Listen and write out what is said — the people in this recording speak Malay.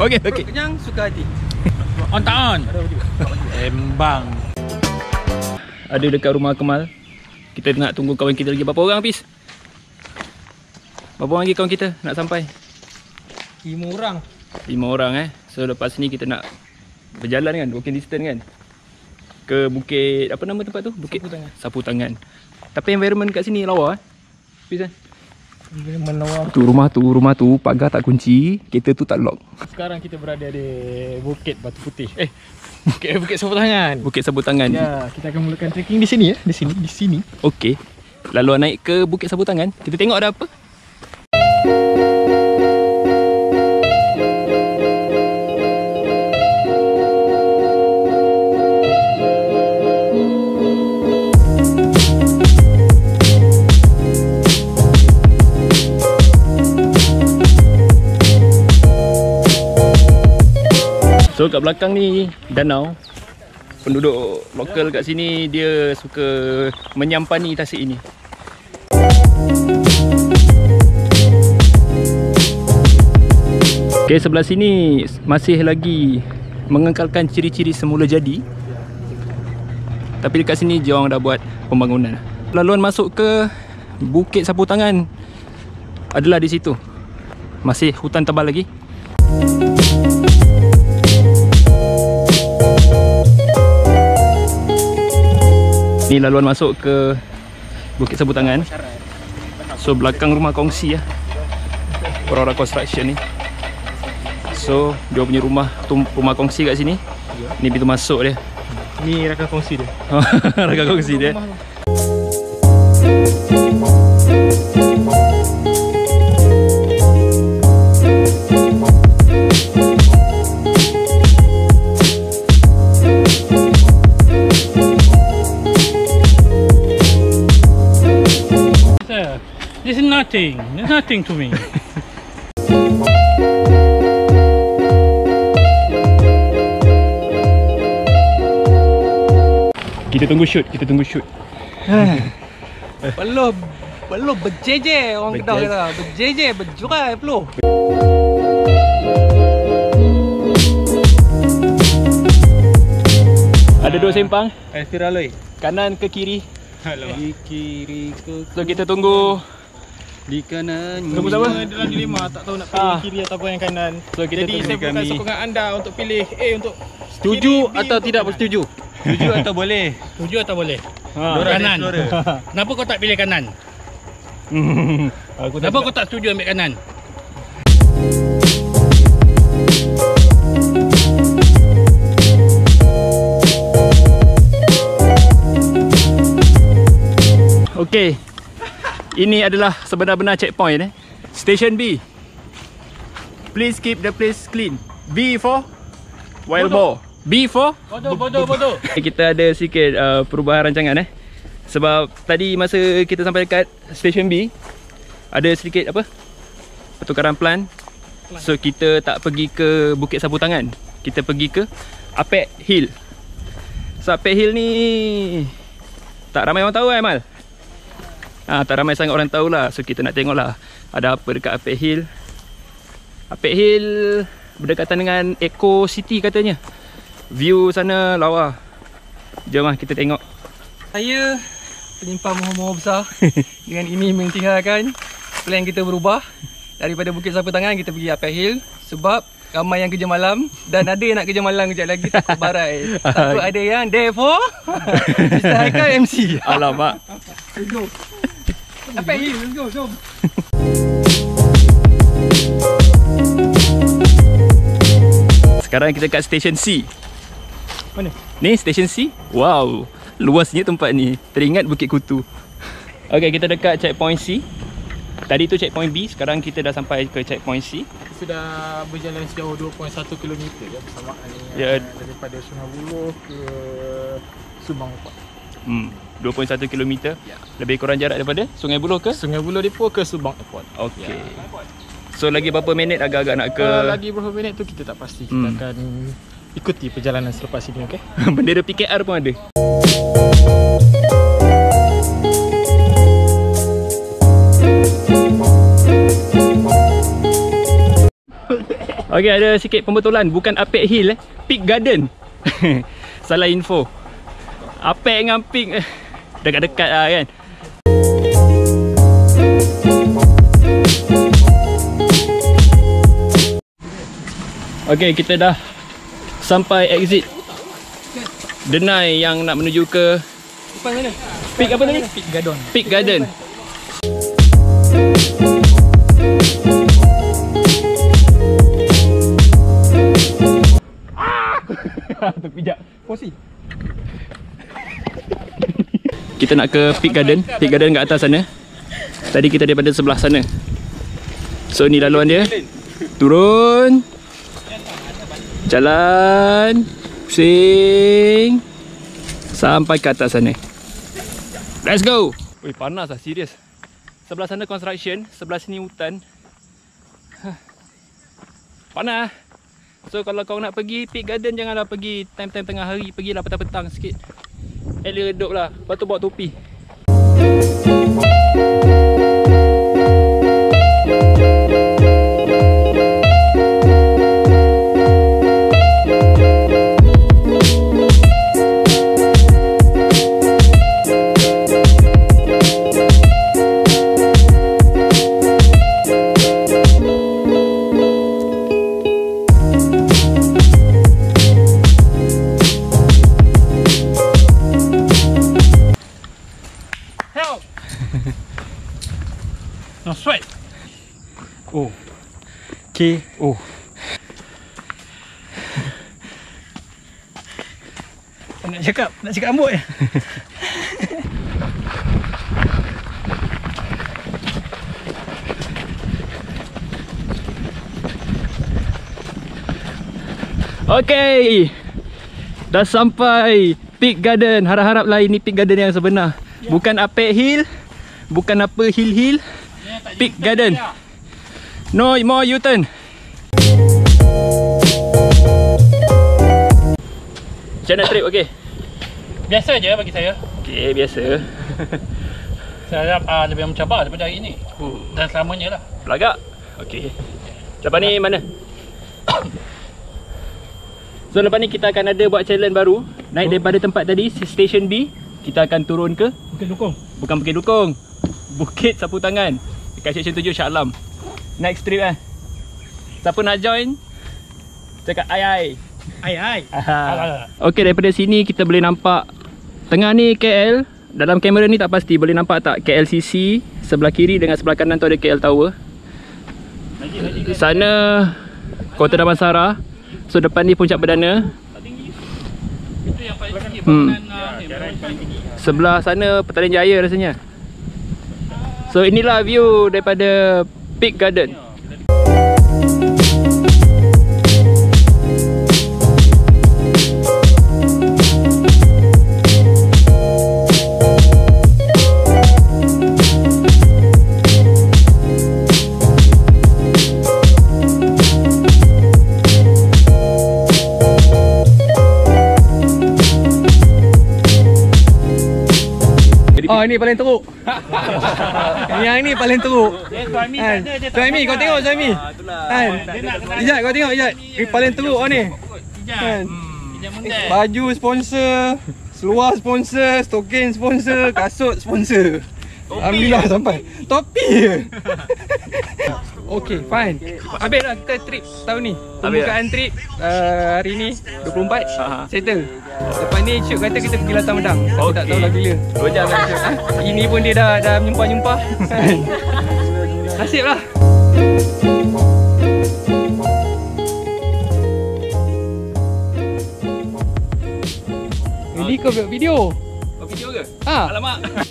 Okey, okey. Kenyang, suka hati. On tak on? Embang. Ada dekat rumah Kemal. Kita nak tunggu kawan kita lagi. Berapa orang, Pis? Berapa orang lagi kawan kita nak sampai? 5 orang. 5 orang So lepas ni kita nak berjalan kan, walking distance kan, ke bukit, apa nama tempat tu? Bukit Sapu Tangan. Tapi environment kat sini lawa Pis kan? Environment lawa. Rumah tu pagar tak kunci, kereta tu tak lock. Sekarang kita berada di Bukit Batu Putih. Bukit Sapu Tangan. Bukit Sapu Tangan. Ya, kita akan mulakan trekking di sini ya, di sini. Okey. Lalu naik ke Bukit Sapu Tangan, kita tengok ada apa. So kat belakang ni danau. Penduduk lokal kat sini dia suka menyampani tasik ini. Okay, sebelah sini masih lagi mengekalkan ciri-ciri semula jadi. Tapi dekat sini dia orang dah buat pembangunan. Laluan masuk ke Bukit Sapu Tangan adalah di situ. Masih hutan tebal lagi. Ni laluan masuk ke Bukit Sapu Tangan. So belakang rumah kongsi Aurora Construction ni. So dia punya rumah kongsi kat sini. Ni pintu masuk dia. Ni rakan kongsi dia. Rakan kongsi dia. This is nothing. It's nothing to me. Kita tunggu shoot. Belum berjejer orang Kedah kata. Berjejer, berjurai belum. Ada 2 sempang. Tiraloi. Kanan ke kiri. Di kiri ke So kita tunggu. di kanan. Tunggu sama. Dalam dilema tak tahu nak pilih kiri ataupun yang kanan. So kita Jadi tunggu saya bukan sokongan anda untuk pilih A untuk Setuju kiri, B atau untuk tidak kanan. bersetuju? Setuju atau boleh? Setuju atau boleh? Dora Kanan. Explorer. Kenapa kau tak pilih kanan? Kenapa kau tak setuju ambil kanan? Okey. Ini adalah sebenar-benar checkpoint Station B. Please keep the place clean. B for wild boar. B for Bodoh. kita ada sikit perubahan rancangan sebab tadi masa kita sampai dekat Station B ada sedikit pertukaran plan. So kita tak pergi ke Bukit Sapu Tangan. Kita pergi ke Apek Hill. So Apek Hill ni tak ramai orang tahu Mal. Tak ramai sangat orang tahulah. So kita nak tengoklah ada apa dekat Apek Hill. Apek Hill berdekatan dengan Eco City katanya. View sana lawa. Jom kita tengok. Saya penyimpan mohon-mohon besar. Dengan ini mengisytiharkan plan kita berubah. Daripada Bukit Sapu Tangan kita pergi Apek Hill. Sebab ramai yang kerja malam. Dan ada yang nak kerja malam kejap lagi takut barai. Takut ada yang therefore Mr. Haikal MC. Alamak. Let's go. Apek Hill, let's go, jom. Sekarang kita kat Station C. Mana? Ni Station C. Wow, luasnya tempat ni. Teringat Bukit Kutu. Okay, kita dekat checkpoint C. Tadi tu checkpoint B. Sekarang kita dah sampai ke checkpoint C. Sudah berjalan sejauh 2.1 km ya bersamaan ni. Ya. Daripada Sungai Buloh ke Subang Airport. 2.1 km. Lebih kurang jarak daripada Sungai Buloh ke? Sungai Buloh Depo ke Subang Airport. Okey. So lagi berapa minit agak-agak nak ke Lagi berapa minit tu kita tak pasti. Kita akan ikuti perjalanan selepas ini, okey? bendera PKR pun ada. Okay, ada sikit pembetulan. Bukan Apek Hill Peak Garden. Salah info. Apek dengan Peak dekat-dekat lah kan. Okay, kita dah sampai exit Denai yang nak menuju ke Depan mana? Peak apa tadi? Peak Garden. Peak Garden. Terpijak. Posi. Kita nak ke Peak Garden. Peak Garden kat atas sana. Tadi kita daripada sebelah sana. So ni laluan dia. Turun. Jalan. Pusing. Sampai ke atas sana. Let's go. Weh, panas lah, serius. Sebelah sana construction, sebelah sini hutan. Panas. So kalau kau nak pergi Peak Garden, janganlah pergi time-time tengah hari. Pergilah petang-petang sikit. Elok redup lah. Lepas tu bawa topi. No sweat. Oh. Okay. Oh. Nak cakap rambut je. Okay. Dah sampai Peak Garden. Harap-haraplah ini Peak Garden yang sebenar. Bukan Apek Hill. Bukan apa hill. Peak Garden. No more U-turn. Macam mana trip? Okay. Biasa je bagi saya. Okay, biasa. Saya harap lebih mencabar daripada hari ini. Dan selamanya lah. Pelagak. Okay. Lepas ni mana? So lepas ni kita akan ada buat challenge baru. Naik daripada tempat tadi, Station B. Kita akan turun ke Bukit Dukung. Bukan Bukit Dukung, Bukit Sapu Tangan, dekat Section 7 Shah Alam. Next trip kan. Siapa nak join? Cakap ai. Okay, daripada sini kita boleh nampak tengah ni KL. Dalam kamera ni tak pasti boleh nampak tak KLCC. Sebelah kiri dengan sebelah kanan tu ada KL Tower. Sana Kota Damansara. So depan ni Puncak Perdana. Itu yang paling tinggi bangunan Sebelah sana Petaling Jaya rasanya. So inilah view daripada Peak Garden. Oh, ini paling teruk. Yang ni paling teruk. Suami Kan? Suami, kau tengok Suami. Kan? Ijat, kau tengok Ijat. Ini paling teruk ni. Kan? Baju sponsor, seluar sponsor, stokin sponsor, kasut sponsor. Alhamdulillah sampai. Topi je. Okay, fine. Habis dah kita trip tahun ni. Pembukaan trip hari ni 24 settle. Lepas ni Syuk kata kita pergi Latang Medang. Tapi tak tahu lah bila. 2 jam kan Syuk? Ini pun dia dah menyumpah-nyumpah. Nasib lah. Ini kau buat video? Oh, video ke? Ha. Alamak.